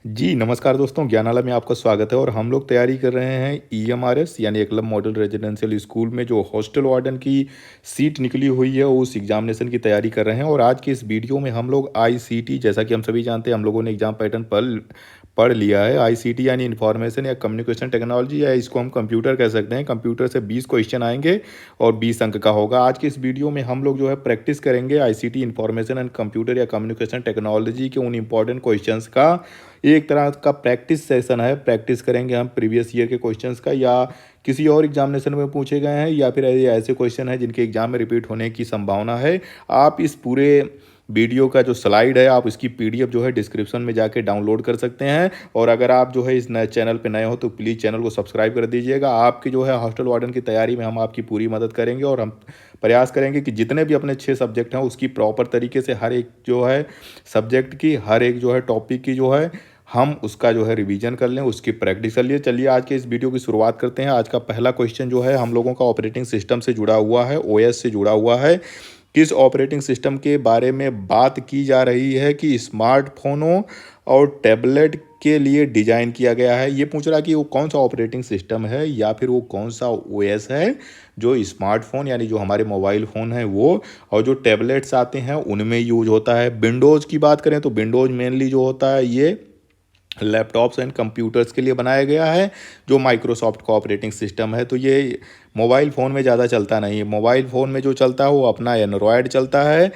जी, नमस्कार दोस्तों, ज्ञानालय में आपका स्वागत है और हम लोग तैयारी कर रहे हैं ईएमआरएस यानी एकलव्य मॉडल रेजिडेंशियल स्कूल में जो हॉस्टल वार्डन की सीट निकली हुई है, उस एग्जामिनेशन की तैयारी कर रहे हैं। और आज के इस वीडियो में हम लोग आईसीटी, जैसा कि हम सभी जानते हैं, हम लोगों ने एग्जाम पैटर्न पढ़ पढ़ लिया है। आईसीटी यानी इंफॉर्मेशन या कम्युनिकेशन टेक्नोलॉजी, या इसको हम कंप्यूटर कह सकते हैं। कंप्यूटर से 20 क्वेश्चन आएंगे और 20 अंक का होगा। आज के इस वीडियो में हम लोग जो है प्रैक्टिस करेंगे आईसीटी, इंफॉर्मेशन एंड कंप्यूटर या कम्युनिकेशन टेक्नोलॉजी के उन इंपॉर्टेंट क्वेश्चंस का। एक तरह का प्रैक्टिस सेशन है। प्रैक्टिस करेंगे हम प्रीवियस ईयर के क्वेश्चंस का, या किसी और एग्जामिनेशन में पूछे गए हैं, या फिर ऐसे क्वेश्चन हैं जिनके एग्जाम में रिपीट होने की संभावना है। आप इस पूरे वीडियो का जो स्लाइड है, आप इसकी पीडीएफ जो है डिस्क्रिप्शन में जाके डाउनलोड कर सकते हैं। और अगर आप जो है इस नए चैनल पे नए हो तो प्लीज़ चैनल को सब्सक्राइब कर दीजिएगा। आपकी जो है हॉस्टल वार्डन की तैयारी में हम आपकी पूरी मदद करेंगे, और हम प्रयास करेंगे कि जितने भी अपने 6 सब्जेक्ट हैं उसकी प्रॉपर तरीके से हर एक जो है सब्जेक्ट की, हर एक जो है टॉपिक की जो है हम उसका जो है रिवीजन कर लें, उसकी प्रैक्टिस कर लिए। चलिए आज के इस वीडियो की शुरुआत करते हैं। आज का पहला क्वेश्चन जो है हम लोगों का ऑपरेटिंग सिस्टम से जुड़ा हुआ है, ओएस से जुड़ा हुआ है। किस ऑपरेटिंग सिस्टम के बारे में बात की जा रही है कि स्मार्टफोनों और टैबलेट के लिए डिजाइन किया गया है? ये पूछ रहा कि वो कौन सा ऑपरेटिंग सिस्टम है, या फिर वो कौन सा ओएस है जो स्मार्टफोन यानी जो हमारे मोबाइल फ़ोन है वो, और जो टैबलेट्स आते हैं उनमें यूज होता है। विंडोज़ की बात करें तो विंडोज़ मेनली जो होता है ये लैपटॉप्स एंड कंप्यूटर्स के लिए बनाया गया है, जो माइक्रोसॉफ्ट का ऑपरेटिंग सिस्टम है। तो ये मोबाइल फ़ोन में ज़्यादा चलता नहीं है। मोबाइल फ़ोन में जो चलता है वो अपना एंड्रॉयड चलता है।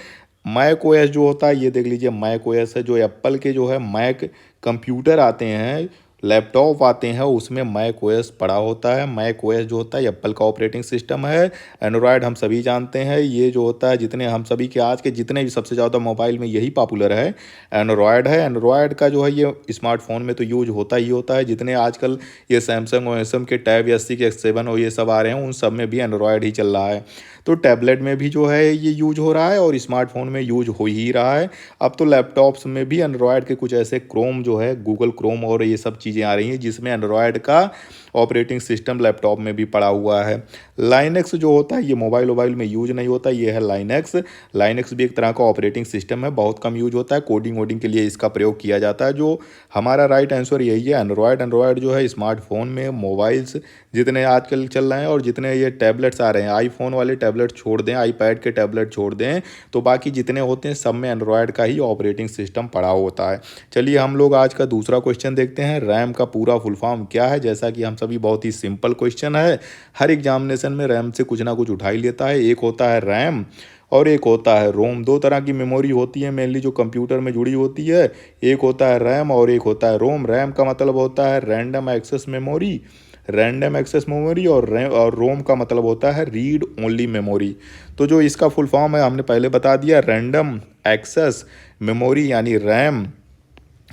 मैक ओएस जो होता है, ये देख लीजिए मैक ओएस है। जो एप्पल के जो है मैक कंप्यूटर आते हैं, लैपटॉप आते हैं, उसमें मैक ओएस पड़ा होता है। मैक ओएस जो होता है एप्पल का ऑपरेटिंग सिस्टम है। एंड्रॉयड हम सभी जानते हैं, ये जो होता है जितने हम सभी के आज के जितने भी सबसे ज़्यादा मोबाइल में यही पॉपुलर है, एंड्रॉयड है। एंड्रॉयड का जो है ये स्मार्टफोन में तो यूज होता ही होता है। जितने आजकल ये सैमसंग और एसएम के टैब, एस सी के S7 और ये सब आ रहे हैं, उन सब में भी एंड्रॉयड ही चल रहा है। तो टैबलेट में भी जो है ये यूज हो रहा है, और स्मार्टफोन में यूज हो ही रहा है। अब तो लैपटॉप्स में भी एंड्रॉयड के कुछ ऐसे क्रोम जो है, गूगल क्रोम और ये सब चीज़ें आ रही हैं जिसमें एंड्रॉयड का ऑपरेटिंग सिस्टम लैपटॉप में भी पड़ा हुआ है। लाइनेक्स जो होता है ये मोबाइल में यूज नहीं होता, ये है लाइनेक्स। लाइनेक्स भी एक तरह का ऑपरेटिंग सिस्टम है, बहुत कम यूज होता है। कोडिंग वोडिंग के लिए इसका प्रयोग किया जाता है। जो हमारा राइट आंसर यही है, एंड्रॉयड। एंड्रॉयड जो है स्मार्टफोन में, मोबाइल्स जितने आजकल चल रहे हैं और जितने ये टैबलेट्स आ रहे हैं, आईफोन वाले टैबलेट छोड़ दें, आईपैड के टैबलेट छोड़ दें, तो बाकी जितने होते हैं सब में एंड्रॉयड का ही ऑपरेटिंग सिस्टम पड़ा होता है। चलिए हम लोग आज का दूसरा क्वेश्चन देखते हैं। रैम का पूरा फुल फॉर्म क्या है? जैसा कि हम सभी, बहुत ही सिंपल क्वेश्चन है। हर एग्जामिनेशन में रैम से कुछ ना कुछ उठा ही लेता है। एक होता है रैम और एक होता है रोम। दो तरह की मेमोरी होती है मेनली जो कंप्यूटर में जुड़ी होती है। एक होता है रैम और एक होता है रोम। रैम का मतलब होता है random access memory, random access memory, और रोम का मतलब होता है रीड ओनली मेमोरी। तो जो इसका फुल फॉर्म है हमने पहले बता दिया, रैंडम एक्सेस मेमोरी यानी रैम,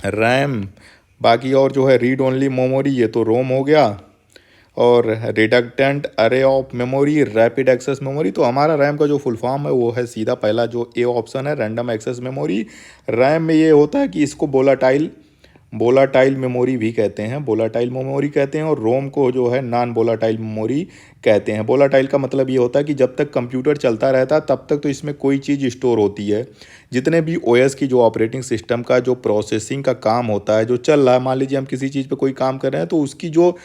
रैम। बाकी और जो है रीड ओनली मेमोरी, ये तो रोम हो गया। और reductant array of memory, rapid access memory. तो हमारा रैम का जो फुल फॉर्म है वो है सीधा पहला जो ए ऑप्शन है, रैंडम एक्सेस मेमोरी। रैम में ये होता है कि इसको बोलाटाइल बोलाटाइल मेमोरी भी कहते हैं, बोलाटाइल मेमोरी कहते हैं। और रोम को जो है नॉन बोलाटाइल मेमोरी कहते हैं। बोलाटाइल का मतलब ये होता है कि जब तक कंप्यूटर चलता रहता है तब तक तो इसमें कोई चीज़ स्टोर होती है। जितने भी ओएस की जो ऑपरेटिंग सिस्टम का जो प्रोसेसिंग का काम होता है, जो चल रहा है, मान लीजिए हम किसी चीज़ पे कोई काम कर रहे हैं, तो उसकी जो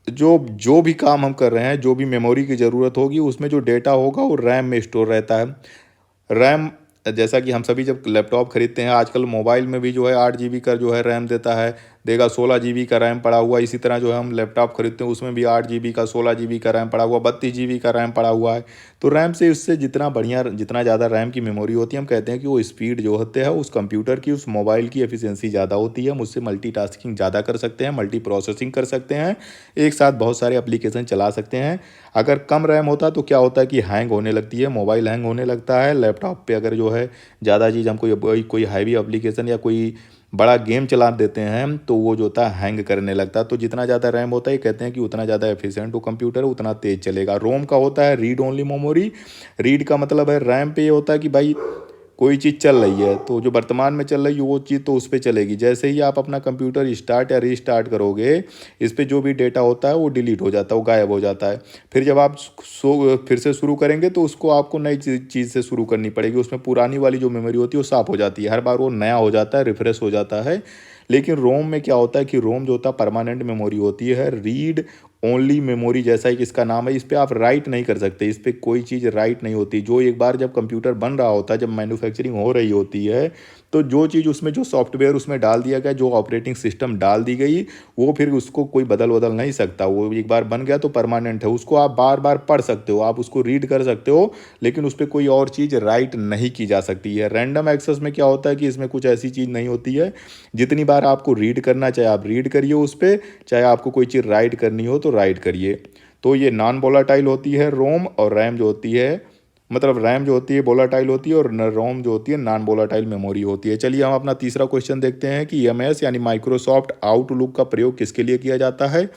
जो जो भी काम हम कर रहे हैं, जो भी मेमोरी की ज़रूरत होगी, उसमें जो डेटा होगा वो रैम में स्टोर रहता है। रैम, जैसा कि हम सभी जब लैपटॉप खरीदते हैं, आजकल मोबाइल में भी जो है 8 GB का जो है रैम देता है, देगा। 16 GB का रैम पड़ा हुआ है। इसी तरह जो है हम लैपटॉप खरीदते हैं उसमें भी 8 GB का, 16 GB का रैम पड़ा हुआ, 32 GB का रैम पड़ा हुआ है। तो रैम से, उससे जितना बढ़िया, जितना ज़्यादा रैम की मेमोरी होती है, हम कहते हैं कि वो स्पीड जो होते हैं उस कंप्यूटर की, उस मोबाइल की एफिशिएंसी ज़्यादा होती है। हम उससे मल्टीटास्किंग ज़्यादा कर सकते हैं, मल्टी प्रोसेसिंग कर सकते हैं, एक साथ बहुत सारे एप्लीकेशन चला सकते हैं। अगर कम रैम होता तो क्या होता है कि हैंग होने लगती है, मोबाइल हैंग होने लगता है। लैपटॉप पे अगर जो है ज़्यादा चीज़ हम कोई हैवी एप्लीकेशन या कोई बड़ा गेम चला देते हैं तो वो जो होता है हैंग करने लगता है। तो जितना ज़्यादा रैम होता है, कहते हैं कि उतना ज़्यादा एफिशिएंट वो कंप्यूटर है, उतना तेज़ चलेगा। रोम का होता है रीड ओनली मेमोरी। रीड का मतलब है, रैम पे ये होता है कि भाई कोई चीज़ चल रही है तो जो वर्तमान में चल रही है वो चीज़ तो उस पर चलेगी। जैसे ही आप अपना कंप्यूटर स्टार्ट या रीस्टार्ट करोगे, इस पर जो भी डेटा होता है वो डिलीट हो जाता है, वो गायब हो जाता है। फिर जब आप फिर से शुरू करेंगे तो उसको आपको नई चीज़ से शुरू करनी पड़ेगी। उसमें पुरानी वाली जो मेमोरी होती है वो साफ़ हो जाती है, हर बार वो नया हो जाता है, रिफ्रेश हो जाता है। लेकिन रोम में क्या होता है कि रोम जो होता है परमानेंट मेमोरी होती है, रीड ओनली मेमोरी जैसा ही इसका नाम है। इस पर आप राइट नहीं कर सकते, इस पर कोई चीज़ राइट नहीं होती। जो एक बार जब कंप्यूटर बन रहा होता है, जब मैन्युफैक्चरिंग हो रही होती है, तो जो चीज़ उसमें, जो सॉफ्टवेयर उसमें डाल दिया गया, जो ऑपरेटिंग सिस्टम डाल दी गई, वो फिर उसको कोई बदल नहीं सकता। वो एक बार बन गया तो परमानेंट है, उसको आप बार बार पढ़ सकते हो, आप उसको रीड कर सकते हो, लेकिन उस पर कोई और चीज़ राइट नहीं की जा सकती है। रैंडम एक्सेस में क्या होता है कि इसमें कुछ ऐसी चीज़ नहीं होती है। जितनी बार आपको रीड करना, चाहे आप रीड करिए उस पर, चाहे आपको कोई चीज़ राइट करनी हो तो राइट करिए। तो ये नॉन वोलाटाइल होती है रोम, और रैम जो होती है, मतलब रैम जो होती है वोलाटाइल होती है, और रोम जो होती है नॉन वोलाटाइल मेमोरी होती है। चलिए हम अपना तीसरा क्वेश्चन देखते हैं कि एमएस यानी माइक्रोसॉफ्ट आउटलुक का प्रयोग किसके लिए किया जाता है।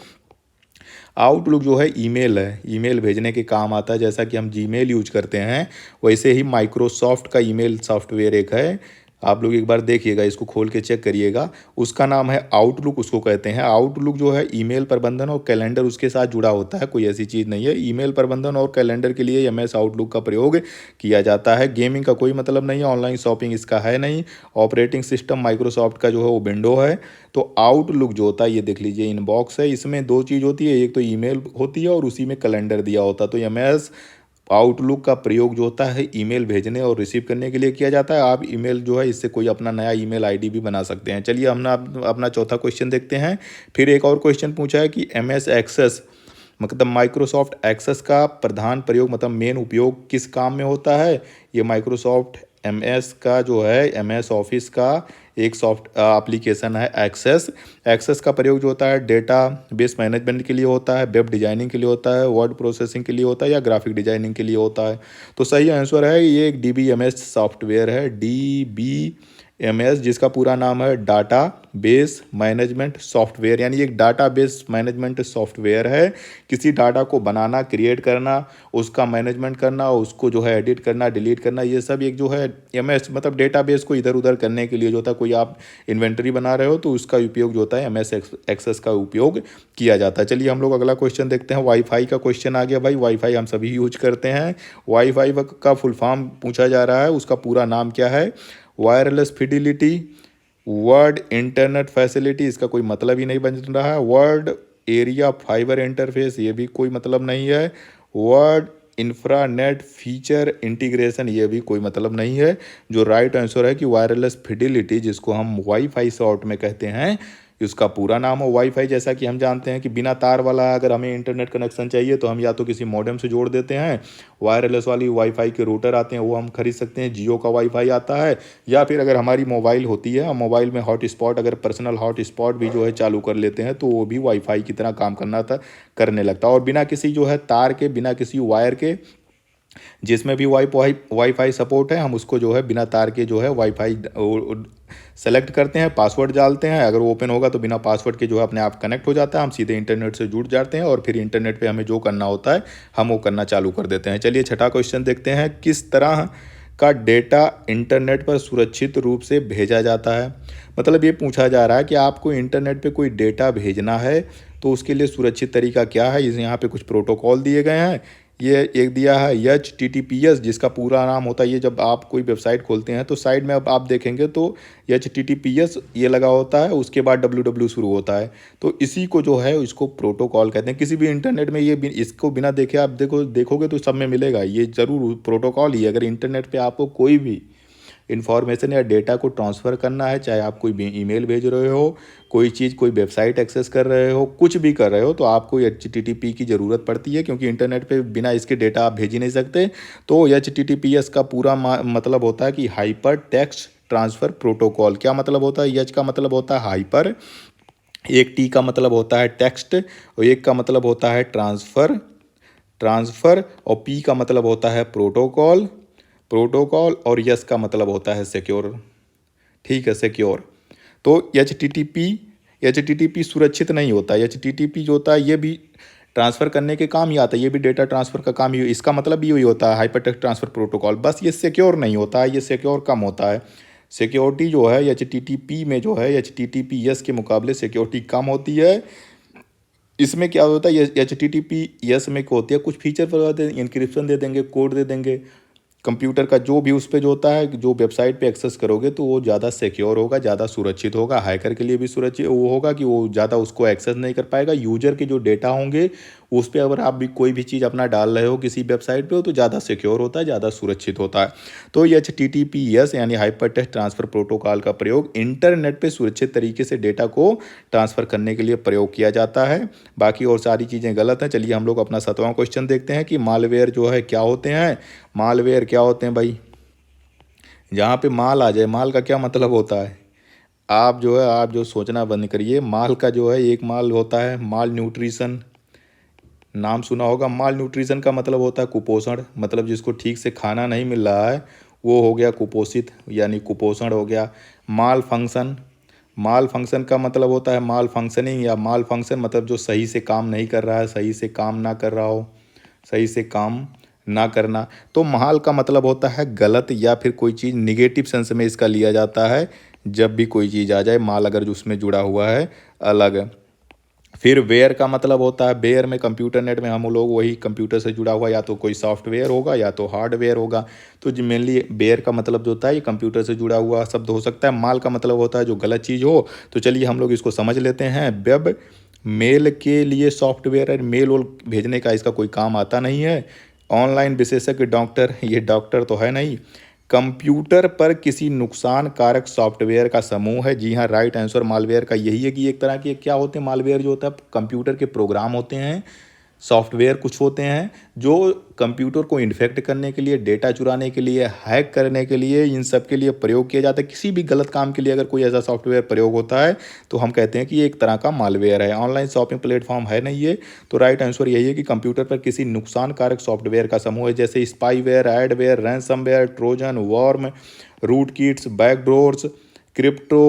आउटलुक जो है ईमेल है, ईमेल भेजने के काम आता है। जैसा कि हम जीमेल यूज करते हैं, वैसे ही माइक्रोसॉफ्ट का ईमेल सॉफ्टवेयर एक है। आप लोग एक बार देखिएगा, इसको खोल के चेक करिएगा। उसका नाम है आउटलुक, उसको कहते हैं। आउटलुक जो है ईमेल प्रबंधन और कैलेंडर उसके साथ जुड़ा होता है, कोई ऐसी चीज़ नहीं है। ईमेल प्रबंधन और कैलेंडर के लिए एमएस आउटलुक का प्रयोग किया जाता है। गेमिंग का कोई मतलब नहीं है, ऑनलाइन शॉपिंग इसका है नहीं। ऑपरेटिंग सिस्टम माइक्रोसॉफ्ट का जो है वो विंडो है। तो आउटलुक जो होता है, ये देख लीजिए इनबॉक्स है, इसमें दो चीज़ होती है, एक तो ईमेल होती है और उसी में कैलेंडर दिया होता है। तो एमएस आउटलुक का प्रयोग जो होता है ईमेल भेजने और रिसीव करने के लिए किया जाता है। आप ईमेल जो है इससे कोई अपना नया ईमेल आईडी भी बना सकते हैं। चलिए हम ना अपना चौथा क्वेश्चन देखते हैं। फिर एक और क्वेश्चन पूछा है कि एमएस एक्सेस मतलब माइक्रोसॉफ्ट एक्सेस का प्रधान प्रयोग मतलब मेन उपयोग किस काम में होता है। ये माइक्रोसॉफ्ट एमएस का जो है, एमएस ऑफिस का एक सॉफ्ट एप्लीकेशन है एक्सेस। एक्सेस का प्रयोग जो होता है डेटा बेस मैनेजमेंट के लिए होता है, वेब डिजाइनिंग के लिए होता है, वर्ड प्रोसेसिंग के लिए होता है, या ग्राफिक डिजाइनिंग के लिए होता है। तो सही आंसर है ये एक डीबीएमएस सॉफ्टवेयर है, डीबीएमएस, जिसका पूरा नाम है डाटा बेस मैनेजमेंट सॉफ्टवेयर। यानी एक डाटा बेस मैनेजमेंट सॉफ्टवेयर है। किसी डाटा को बनाना, क्रिएट करना, उसका मैनेजमेंट करना, उसको जो है एडिट करना, डिलीट करना, ये सब एक जो है एमएस मतलब डेटाबेस को इधर उधर करने के लिए जो होता है। कोई आप इन्वेंटरी बना रहे हो तो उसका उपयोग जो होता है एमएस एक्सेस का उपयोग किया जाता है। चलिए हम लोग अगला क्वेश्चन देखते हैं। वाईफाई का क्वेश्चन आ गया भाई। वाईफाई हम सभी यूज करते हैं। वाईफाई का फुल फॉर्म पूछा जा रहा है, उसका पूरा नाम क्या है। Wireless fidelity word internet facility, इसका कोई मतलब ही नहीं बन रहा है। वर्ड एरिया फाइबर इंटरफेस, ये भी कोई मतलब नहीं है। वर्ड इंफ्रानेट फीचर इंटीग्रेशन, ये भी कोई मतलब नहीं है। जो राइट आंसर है कि वायरलेस फिडिलिटी, जिसको हम वाईफाई शॉर्ट में कहते हैं, उसका पूरा नाम हो वाईफाई। जैसा कि हम जानते हैं कि बिना तार वाला अगर हमें इंटरनेट कनेक्शन चाहिए तो हम या तो किसी मॉडेम से जोड़ देते हैं, वायरलेस वाली वाईफाई के रूटर आते हैं वो हम खरीद सकते हैं, जियो का वाईफाई आता है, या फिर अगर हमारी मोबाइल होती है, हम मोबाइल में हॉटस्पॉट, अगर पर्सनल हॉटस्पॉट भी जो है चालू कर लेते हैं तो वो भी वाईफाई की तरह काम करने लगता है। और बिना किसी जो है तार के, बिना किसी वायर के, जिसमें भी वाईफाई सपोर्ट है, हम उसको जो है बिना तार के जो है वाईफाई सेलेक्ट करते हैं, पासवर्ड डालते हैं, अगर वो ओपन होगा तो बिना पासवर्ड के जो है अपने आप कनेक्ट हो जाता है, हम सीधे इंटरनेट से जुड़ जाते हैं और फिर इंटरनेट पे हमें जो करना होता है हम वो करना चालू कर देते हैं। चलिए छठा क्वेश्चन देखते हैं। किस तरह का डेटा इंटरनेट पर सुरक्षित रूप से भेजा जाता है। मतलब ये पूछा जा रहा है कि आपको इंटरनेट पे कोई डेटा भेजना है तो उसके लिए सुरक्षित तरीका क्या है। इस यहाँ पे कुछ प्रोटोकॉल दिए गए हैं। ये एक दिया है HTTPS, जिसका पूरा नाम होता है, ये जब आप कोई वेबसाइट खोलते हैं तो साइड में अब आप देखेंगे तो HTTPS ये लगा होता है, उसके बाद www शुरू होता है। तो इसी को जो है इसको प्रोटोकॉल कहते हैं। किसी भी इंटरनेट में ये इसको बिना देखे आप देखोगे तो सब में मिलेगा, ये ज़रूर प्रोटोकॉल ही है। अगर इंटरनेट पर आपको कोई भी इन्फॉर्मेशन या डेटा को ट्रांसफ़र करना है, चाहे आप कोई ईमेल भेज रहे हो, कोई चीज़, कोई वेबसाइट एक्सेस कर रहे हो, कुछ भी कर रहे हो, तो आपको HTTP की ज़रूरत पड़ती है, क्योंकि इंटरनेट पे बिना इसके डेटा आप भेज ही नहीं सकते। तो HTTPS का पूरा मतलब होता है कि हाइपर टेक्स्ट ट्रांसफ़र प्रोटोकॉल। क्या मतलब होता है। H का मतलब होता है हाइपर, एक T का मतलब होता है टेक्स्ट, और एक का मतलब होता है ट्रांसफ़र, और P का मतलब होता है प्रोटोकॉल, और यस का मतलब होता है सिक्योर। ठीक है, सिक्योर। तो एच टी टी पी सुरक्षित नहीं होता। HTTP जो होता है ये भी ट्रांसफ़र करने के काम ही आता है, ये भी डेटा ट्रांसफ़र का काम ही, इसका मतलब भी यही होता है हाइपरटेक्स्ट ट्रांसफ़र प्रोटोकॉल। बस ये सिक्योर नहीं होता है, ये सिक्योर कम होता है। सिक्योरिटी जो है HTTP में जो है HTTPS के मुकाबले सिक्योरिटी कम होती है। इसमें क्या होता है, HTTPS में क्या होती है, कुछ फीचर पर इंक्रिप्शन दे देंगे, कोड दे देंगे, कंप्यूटर का जो भी उस पे जो होता है, जो वेबसाइट पे एक्सेस करोगे तो वो ज़्यादा सिक्योर होगा, ज़्यादा सुरक्षित होगा, हैकर के लिए भी सुरक्षित वो होगा कि वो ज़्यादा उसको एक्सेस नहीं कर पाएगा। यूजर के जो डेटा होंगे उस पे अगर आप भी कोई भी चीज़ अपना डाल रहे हो किसी वेबसाइट पे हो तो ज़्यादा सिक्योर होता है, ज़्यादा सुरक्षित होता है। तो ये HTTPS यानी हाइपर टेक्स्ट ट्रांसफ़र प्रोटोकॉल का प्रयोग इंटरनेट पे सुरक्षित तरीके से डेटा को ट्रांसफ़र करने के लिए प्रयोग किया जाता है। बाकी और सारी चीज़ें गलत हैं। चलिए हम लोग अपना 7वां क्वेश्चन देखते हैं कि मालवेयर जो है क्या होते हैं। मालवेयर क्या होते हैं भाई? जहाँ पे माल आ जाए, माल का क्या मतलब होता है? आप जो सोचना बंद करिए। माल का जो है एक माल होता है माल न्यूट्रिशन, नाम सुना होगा। माल न्यूट्रिशन का मतलब होता है कुपोषण, मतलब जिसको ठीक से खाना नहीं मिल रहा है वो हो गया कुपोषित यानी कुपोषण हो गया। माल फंक्शन, माल फंक्शन का मतलब होता है माल फंक्शनिंग या माल फंक्शन मतलब जो सही से काम नहीं कर रहा है, सही से काम ना कर रहा हो, सही से काम ना करना। तो माल का मतलब होता है गलत या फिर कोई चीज़ निगेटिव सेंस में इसका लिया जाता है। जब भी कोई चीज़ आ जाए माल अगर जो उसमें जुड़ा हुआ है अलग। फिर वेयर का मतलब होता है, वेयर में कंप्यूटर नेट में हम लोग वही कंप्यूटर से जुड़ा हुआ या तो कोई सॉफ्टवेयर होगा या तो हार्डवेयर होगा। तो जो मेनली वेयर का मतलब जो होता है ये कंप्यूटर से जुड़ा हुआ शब्द हो सकता है। माल का मतलब होता है जो गलत चीज़ हो। तो चलिए हम लोग इसको समझ लेते हैं। वेब मेल के लिए सॉफ्टवेयर है, मेल वोल भेजने का इसका कोई काम आता नहीं है। ऑनलाइन विशेषज्ञ डॉक्टर, ये डॉक्टर तो है नहीं। कंप्यूटर पर किसी नुकसान कारक सॉफ्टवेयर का समूह है। जी हाँ, राइट आंसर मालवेयर का यही है कि एक तरह के क्या होते हैं मालवेयर जो होता है कंप्यूटर के प्रोग्राम होते हैं, सॉफ्टवेयर कुछ होते हैं जो कंप्यूटर को इन्फेक्ट करने के लिए, डेटा चुराने के लिए, हैक करने के लिए, इन सब के लिए प्रयोग किया जाता है। किसी भी गलत काम के लिए अगर कोई ऐसा सॉफ्टवेयर प्रयोग होता है तो हम कहते हैं कि ये एक तरह का मालवेयर है। ऑनलाइन शॉपिंग प्लेटफॉर्म है नहीं ये। तो राइट आंसर यही है कि कंप्यूटर पर किसी नुकसानकारक सॉफ्टवेयर का समूह है, जैसे spyware, adware, ransomware, Trojan, worm, root kits, backdoors, crypto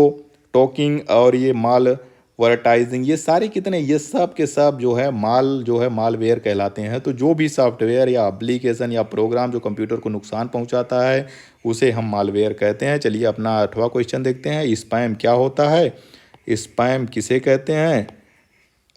टोकिंग और ये माल वर्टाइजिंग, ये सारे कितने, ये सब के सब जो है माल जो है मालवेयर कहलाते हैं। तो जो भी सॉफ्टवेयर या एप्लीकेशन या प्रोग्राम जो कंप्यूटर को नुकसान पहुंचाता है उसे हम मालवेयर कहते हैं। चलिए अपना 8वां क्वेश्चन देखते हैं। स्पैम क्या होता है? स्पैम किसे कहते हैं?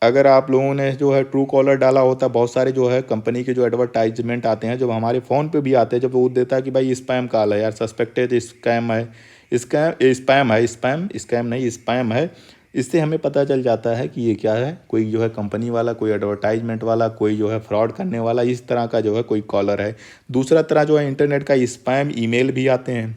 अगर आप लोगों ने जो है ट्रू कॉलर डाला होता है, बहुत सारे जो है कंपनी के जो एडवर्टाइजमेंट आते हैं जब हमारे फ़ोन पे भी आते हैं, जब वो देता है कि भाई स्पैम कॉल है यार, सस्पेक्टेड स्कैम है, स्पैम है, स्कैम नहीं स्पैम है। इससे हमें पता चल जाता है कि ये क्या है, कोई जो है कंपनी वाला, कोई एडवर्टाइजमेंट वाला, कोई जो है फ्रॉड करने वाला, इस तरह का जो है कोई कॉलर है। दूसरा तरह जो है इंटरनेट का स्पैम ईमेल भी आते हैं,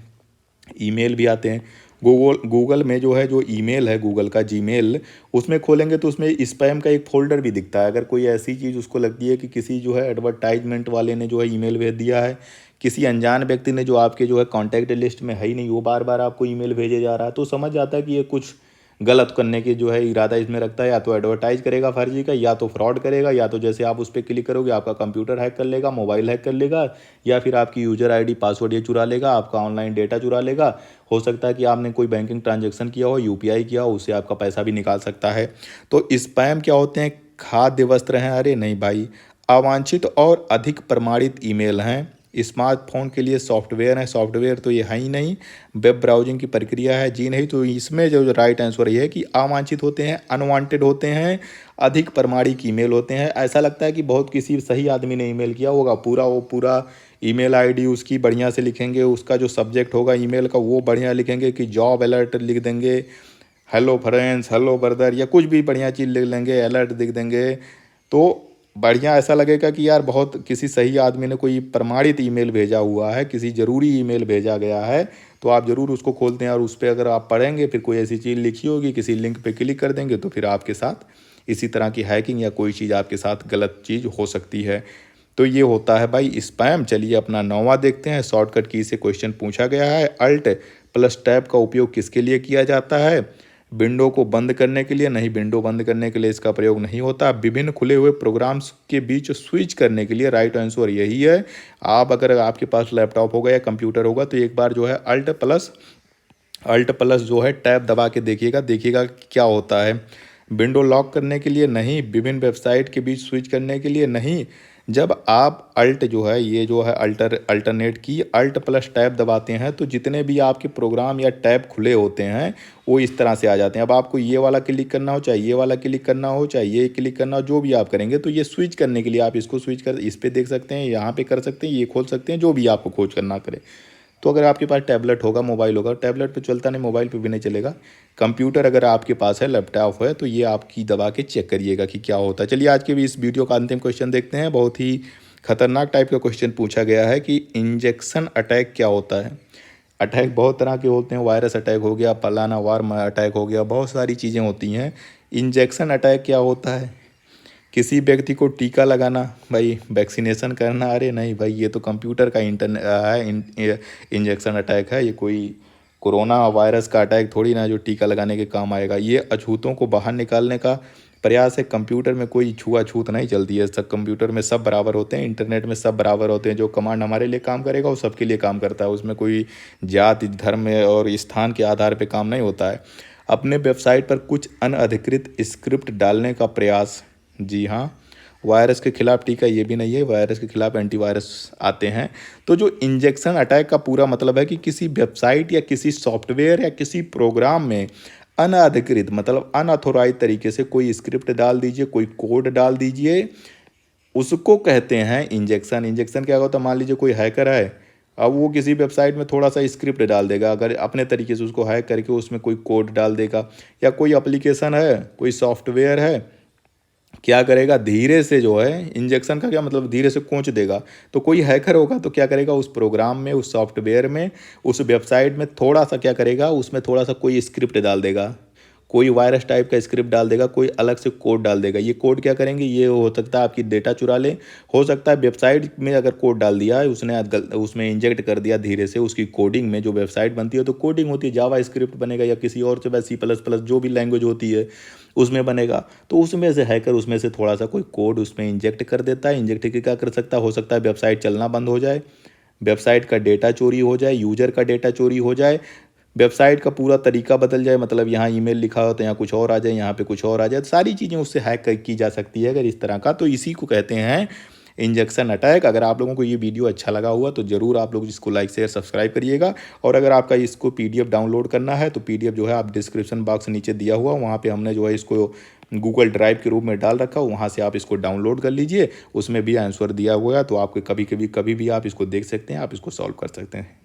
ईमेल भी आते हैं। गूगल में जो है जो ईमेल है गूगल का जीमेल, उसमें खोलेंगे तो उसमें स्पैम का एक फोल्डर भी दिखता है। अगर कोई ऐसी चीज़ उसको लगती है कि किसी जो है एडवर्टाइजमेंट वाले ने जो है ईमेल भेज दिया है, किसी अनजान व्यक्ति ने जो आपके जो है कॉन्टैक्ट लिस्ट में है ही नहीं, वो बार बार आपको ईमेल भेजे जा रहा है, तो समझ जाता है कि ये कुछ गलत करने की जो है इरादा इसमें रखता है। या तो एडवर्टाइज करेगा फर्जी का, या तो फ्रॉड करेगा, या तो जैसे आप उस पर क्लिक करोगे आपका कंप्यूटर हैक कर लेगा, मोबाइल हैक कर लेगा, या फिर आपकी यूजर आईडी पासवर्ड ये चुरा लेगा, आपका ऑनलाइन डेटा चुरा लेगा। हो सकता है कि आपने कोई बैंकिंग ट्रांजेक्शन किया हो, यूपीआई किया हो, उससे आपका पैसा भी निकाल सकता है। तो स्पैम क्या होते हैं? खाद्य वस्त्र हैं? अरे नहीं भाई, अवांछित और अधिक प्रमाणित ईमेल हैं। स्मार्टफोन के लिए सॉफ्टवेयर है, सॉफ्टवेयर तो ये है ही नहीं। वेब ब्राउजिंग की प्रक्रिया है, जी नहीं। तो इसमें जो राइट आंसर ये है कि अवांछित होते हैं, अनवांटेड होते हैं, अधिक प्रमाणिक ईमेल होते हैं। ऐसा लगता है कि बहुत किसी सही आदमी ने ईमेल किया होगा, पूरा वो पूरा ईमेल आईडी उसकी बढ़िया से लिखेंगे, उसका जो सब्जेक्ट होगा ईमेल का वो बढ़िया लिखेंगे कि जॉब अलर्ट लिख देंगे, हेलो फ्रेंड्स, हेलो ब्रदर, या कुछ भी बढ़िया चीज़ लिख लेंगे, अलर्ट लिख देंगे। तो बढ़िया ऐसा लगेगा कि यार बहुत किसी सही आदमी ने कोई प्रमाणित ईमेल भेजा हुआ है, किसी ज़रूरी ईमेल भेजा गया है। तो आप ज़रूर उसको खोलते हैं और उस पर अगर आप पढ़ेंगे फिर कोई ऐसी चीज़ लिखी होगी, किसी लिंक पे क्लिक कर देंगे तो फिर आपके साथ इसी तरह की हैकिंग या कोई चीज़ आपके साथ गलत चीज़ हो सकती है। तो ये होता है भाई स्पैम। चलिए अपना 9वां देखते हैं। शॉर्टकट की से क्वेश्चन पूछा गया है। अल्ट प्लस टैब का उपयोग किसके लिए किया जाता है? विंडो को बंद करने के लिए नहीं, विंडो बंद करने के लिए इसका प्रयोग नहीं होता। विभिन्न खुले हुए प्रोग्राम्स के बीच स्विच करने के लिए, राइट आंसर यही है। आप अगर आपके पास लैपटॉप होगा या कंप्यूटर होगा तो एक बार जो है अल्ट प्लस जो है टैब दबा के देखिएगा, देखिएगा क्या होता है। विंडो लॉक करने के लिए नहीं, विभिन्न वेबसाइट के बीच स्विच करने के लिए नहीं, जब आप अल्ट जो है ये जो है अल्टरनेट की अल्ट प्लस टैब दबाते हैं तो जितने भी आपके प्रोग्राम या टैब खुले होते हैं वो इस तरह से आ जाते हैं। अब आपको ये वाला क्लिक करना हो, चाहे ये वाला क्लिक करना हो, चाहे ये क्लिक करना हो, जो भी आप करेंगे तो ये स्विच करने के लिए आप इसको स्विच कर इस पर देख सकते हैं, यहाँ पे कर सकते हैं, ये खोल सकते हैं, जो भी आपको खोज करना करे। तो अगर आपके पास टैबलेट होगा, मोबाइल होगा, टैबलेट पे चलता नहीं, मोबाइल पे भी नहीं चलेगा। कंप्यूटर अगर आपके पास है, लैपटॉप है, तो ये आपकी दबा के चेक करिएगा कि क्या होता है। चलिए आज के भी इस वीडियो का अंतिम क्वेश्चन देखते हैं। बहुत ही खतरनाक टाइप का क्वेश्चन पूछा गया है कि इंजेक्शन अटैक क्या होता है। अटैक बहुत तरह के होते हैं, वायरस अटैक हो गया, पलाना वार्म अटैक हो गया, बहुत सारी चीज़ें होती हैं। इंजेक्शन अटैक क्या होता है? किसी व्यक्ति को टीका लगाना, भाई वैक्सीनेशन करना, अरे नहीं भाई ये तो कंप्यूटर का इंजेक्शन अटैक है, ये कोई कोरोना वायरस का अटैक थोड़ी ना जो टीका लगाने के काम आएगा। ये अछूतों को बाहर निकालने का प्रयास है। कंप्यूटर में कोई छुआछूत नहीं चलती है, सब कंप्यूटर में सब बराबर होते हैं, इंटरनेट में सब बराबर होते हैं। जो कमांड हमारे लिए काम करेगा वो सबके लिए काम करता है, उसमें कोई जाति धर्म और स्थान के आधार पर काम नहीं होता है। अपने वेबसाइट पर कुछ अनअधिकृत स्क्रिप्ट डालने का प्रयास, जी हाँ, वायरस के खिलाफ टीका ये भी नहीं है, वायरस के खिलाफ एंटीवायरस आते हैं। तो जो इंजेक्शन अटैक का पूरा मतलब है कि किसी वेबसाइट या किसी सॉफ्टवेयर या किसी प्रोग्राम में अनअधिकृत मतलब अनऑथोराइज तरीके से कोई स्क्रिप्ट डाल दीजिए, कोई कोड डाल दीजिए, उसको कहते हैं इंजेक्शन। इंजेक्शन क्या होता है, मान लीजिए कोई हैकर है, अब वो किसी वेबसाइट में थोड़ा सा स्क्रिप्ट डाल देगा, अगर अपने तरीके से उसको हैक करके उसमें कोई कोड डाल देगा, या कोई एप्लीकेशन है, कोई सॉफ्टवेयर है, क्या करेगा धीरे से जो है, इंजेक्शन का क्या मतलब, धीरे से कोंच देगा। तो कोई हैकर होगा तो क्या करेगा, उस प्रोग्राम में, उस सॉफ्टवेयर में, उस वेबसाइट में थोड़ा सा क्या करेगा, उसमें थोड़ा सा कोई स्क्रिप्ट डाल देगा, कोई वायरस टाइप का स्क्रिप्ट डाल देगा, कोई अलग से कोड डाल देगा। ये कोड क्या करेंगे, ये हो सकता है आपकी डेटा चुरा ले, हो सकता है वेबसाइट में अगर कोड डाल दिया है उसने, उसमें इंजेक्ट कर दिया धीरे से उसकी कोडिंग में। जो वेबसाइट बनती है तो कोडिंग होती है, जावा स्क्रिप्ट बनेगा या किसी और से C++ जो भी लैंग्वेज होती है उसमें बनेगा। तो उसमें से हैकर उसमें से थोड़ा सा कोई कोड उसमें इंजेक्ट कर देता है। इंजेक्ट करके क्या कर सकता है, हो सकता है वेबसाइट चलना बंद हो जाए, वेबसाइट का डेटा चोरी हो जाए, यूजर का डेटा चोरी हो जाए, वेबसाइट का पूरा तरीका बदल जाए, मतलब यहाँ ईमेल लिखा हो तो यहाँ कुछ और आ जाए, यहाँ पे कुछ और आ जाए, सारी चीज़ें उससे हैक की जा सकती है अगर इस तरह का। तो इसी को कहते हैं इंजेक्शन अटैक। अगर आप लोगों को ये वीडियो अच्छा लगा हुआ तो ज़रूर आप लोग इसको लाइक शेयर सब्सक्राइब करिएगा। और अगर आपका इसको PDF डाउनलोड करना है तो PDF जो है आप डिस्क्रिप्शन बॉक्स नीचे दिया हुआ, वहाँ पे हमने जो है इसको गूगल ड्राइव के रूप में डाल रखा, वहाँ से आप इसको डाउनलोड कर लीजिए, उसमें भी आंसर दिया हुआ है, तो आपके कभी भी आप इसको देख सकते हैं, आप इसको सॉल्व कर सकते हैं।